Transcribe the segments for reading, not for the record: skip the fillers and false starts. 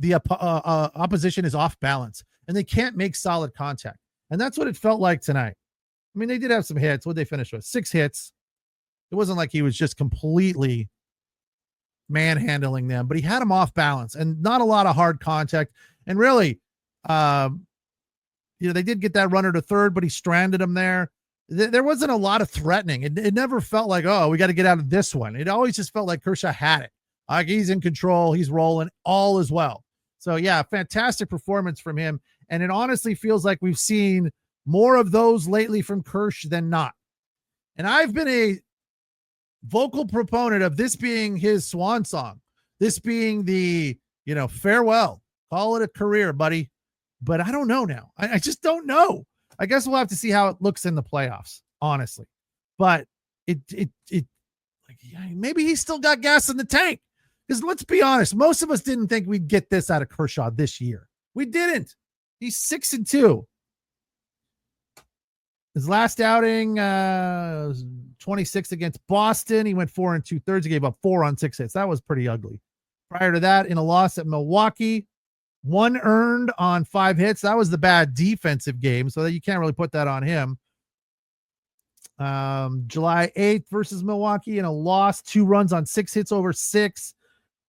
the opposition is off balance and they can't make solid contact. And that's what it felt like tonight. I mean, they did have some hits. What did they finish with? 6 hits. It wasn't like he was just completely manhandling them, but he had them off balance and not a lot of hard contact. And really, they did get that runner to third, but he stranded him there. There wasn't a lot of threatening. It never felt like, oh, we got to get out of this one. It always just felt like Kershaw had it. Like he's in control. He's rolling all as well. So yeah, fantastic performance from him. And it honestly feels like we've seen more of those lately from Kersh than not. And I've been a vocal proponent of this being his swan song, this being the, farewell, call it a career, buddy. But I don't know now. I just don't know. I guess we'll have to see how it looks in the playoffs, honestly. But maybe he's still got gas in the tank. Because let's be honest, most of us didn't think we'd get this out of Kershaw this year. We didn't. He's 6-2. His last outing, 26 against Boston. He went 4 2/3. He gave up 4 on 6 hits. That was pretty ugly. Prior to that, in a loss at Milwaukee, 1 earned on 5 hits. That was the bad defensive game, so that you can't really put that on him. July 8th versus Milwaukee in a loss, 2 runs on 6 hits over 6.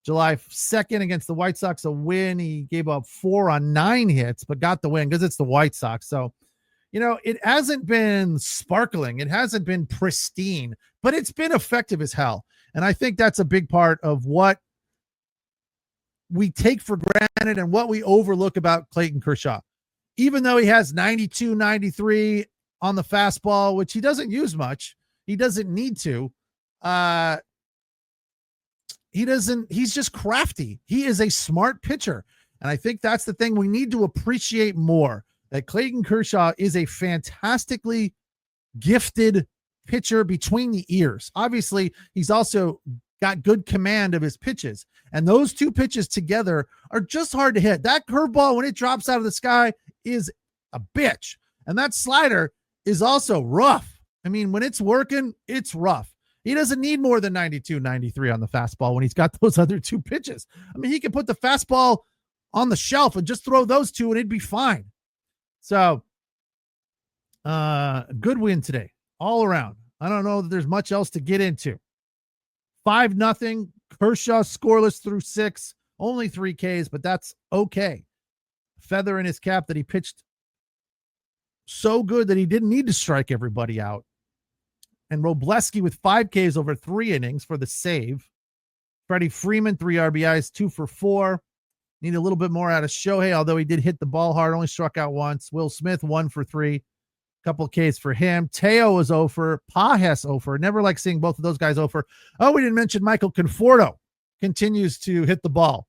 July 2nd against the White Sox, a win. He gave up 4 on 9 hits, but got the win because it's the White Sox. So, it hasn't been sparkling. It hasn't been pristine, but it's been effective as hell. And I think that's a big part of what we take for granted and what we overlook about Clayton Kershaw. Even though he has 92, 93 on the fastball, which he doesn't use much, he doesn't need to. He's just crafty. He is a smart pitcher. And I think that's the thing we need to appreciate more, that Clayton Kershaw is a fantastically gifted pitcher between the ears. Obviously, he's also got good command of his pitches. And those 2 pitches together are just hard to hit. That curveball, when it drops out of the sky, is a bitch. And that slider is also rough. I mean, when it's working, it's rough. He doesn't need more than 92, 93 on the fastball when he's got those other 2 pitches. I mean, he can put the fastball on the shelf and just throw those 2 and it'd be fine. So, good win today, all around. I don't know that there's much else to get into. 5-0. Kershaw scoreless through 6, only 3 Ks, but that's okay. Feather in his cap that he pitched so good that he didn't need to strike everybody out. And Robleski with 5 Ks over 3 innings for the save. Freddie Freeman, 3 RBIs, 2 for 4. Need a little bit more out of Shohei, although he did hit the ball hard, only struck out once. Will Smith, 1 for 3. Couple of Ks for him. Teo was 0 for. Pajes 0 for. Never like seeing both of those guys 0 for. Oh, we didn't mention Michael Conforto continues to hit the ball.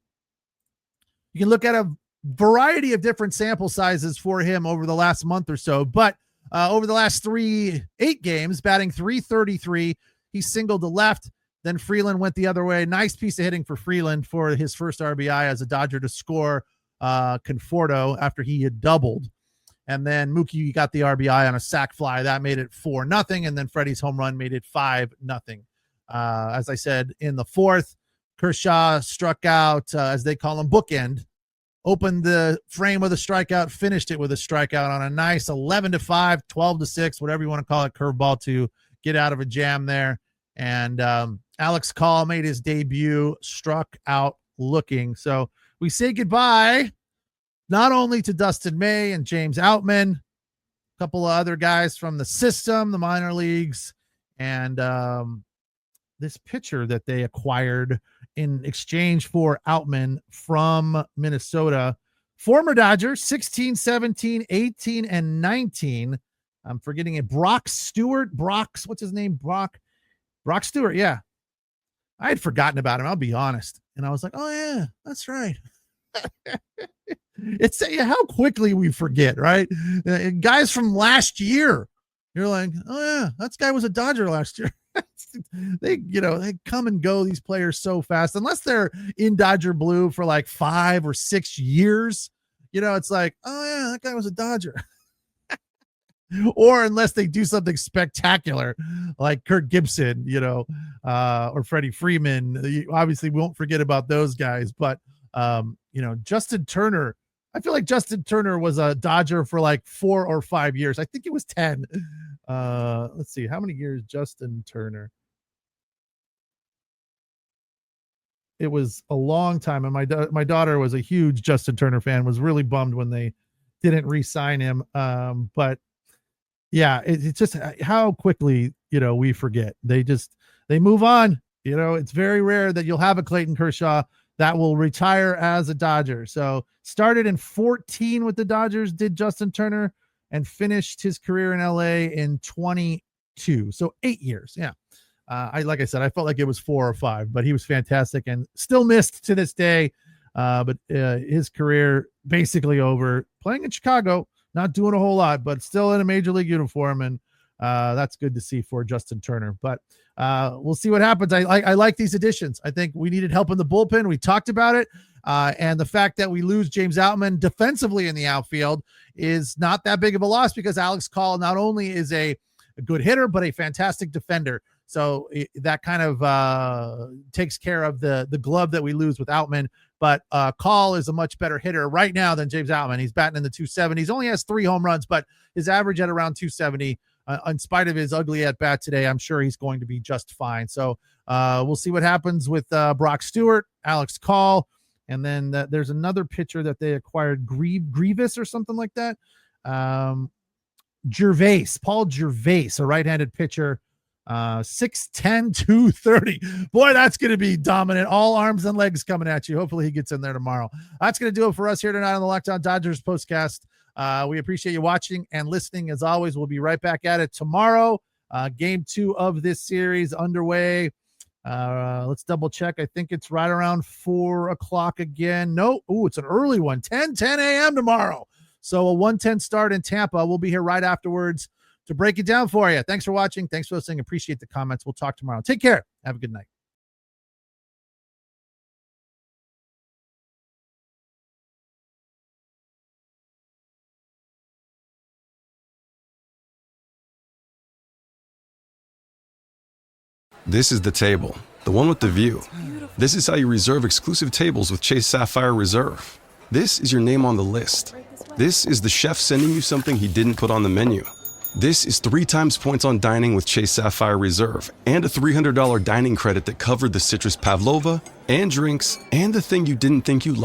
You can look at a variety of different sample sizes for him over the last month or so, but over the last 8 games, batting .333, he singled to left. Then Freeland went the other way. Nice piece of hitting for Freeland for his first RBI as a Dodger to score Conforto after he had doubled. And then Mookie got the RBI on a sac fly. That made it 4-0. And then Freddie's home run made it 5-0. As I said, in the 4th, Kershaw struck out, as they call him, bookend. Opened the frame with a strikeout, finished it with a strikeout on a nice 11-5, 12-6, whatever you want to call it, curveball to get out of a jam there. And Alex Call made his debut, struck out looking. So we say goodbye not only to Dustin May and James Outman, a couple of other guys from the system, the minor leagues, and this pitcher that they acquired in exchange for Outman from Minnesota. Former Dodger, 16, 17, 18, and 19. I'm forgetting it. Brock Stewart. What's his name? Brock Stewart. Yeah. I had forgotten about him. I'll be honest. And I was like, oh yeah, that's right. It's how quickly we forget, right? Guys from last year, you're like, oh yeah, that guy was a Dodger last year. They come and go, these players, so fast, unless they're in Dodger blue for like 5 or 6 years. It's like, oh yeah, that guy was a Dodger. Or unless they do something spectacular like Kirk Gibson, or Freddie Freeman. You obviously won't forget about those guys, but Justin Turner. I feel like Justin Turner was a Dodger for like 4 or 5 years. I think it was 10. Let's see. How many years Justin Turner? It was a long time. And my daughter was a huge Justin Turner fan, was really bummed when they didn't re-sign him. But yeah, it's just how quickly, we forget. They move on. It's very rare that you'll have a Clayton Kershaw that will retire as a Dodger. So started in 14 with the Dodgers, did Justin Turner, and finished his career in LA in 22. So 8 years. Yeah. Like I said, I felt like it was 4 or 5, but he was fantastic and still missed to this day. But his career basically over, playing in Chicago, not doing a whole lot, but still in a major league uniform. And that's good to see for Justin Turner. But we'll see what happens. I like these additions. I think we needed help in the bullpen. We talked about it. And the fact that we lose James Outman defensively in the outfield is not that big of a loss, because Alex Call not only is a good hitter, but a fantastic defender. So that kind of takes care of the glove that we lose with Outman. But Call is a much better hitter right now than James Outman. He's batting in the 270s. Only has 3 home runs, but his average at around 270. In spite of his ugly at bat today, I'm sure he's going to be just fine. So we'll see what happens with Brock Stewart, Alex Call, and then there's another pitcher that they acquired, Grievous or something like that. Paul Gervais, a right-handed pitcher. 6'10", 230. Boy, that's going to be dominant. All arms and legs coming at you. Hopefully he gets in there tomorrow. That's going to do it for us here tonight on the Locked On Dodgers postcast. We appreciate you watching and listening. As always, we'll be right back at it tomorrow. Game 2 of this series underway. Let's double check. I think it's right around 4 o'clock again. No, it's an early one. 10 a.m. tomorrow. So a 1:10 start in Tampa. We'll be here right afterwards to break it down for you. Thanks for watching. Thanks for listening. Appreciate the comments. We'll talk tomorrow. Take care. Have a good night. This is the table, the one with the view. This is how you reserve exclusive tables with Chase Sapphire Reserve. This is your name on the list. This is the chef sending you something he didn't put on the menu. This is 3 times points on dining with Chase Sapphire Reserve and a $300 dining credit that covered the citrus pavlova and drinks and the thing you didn't think you liked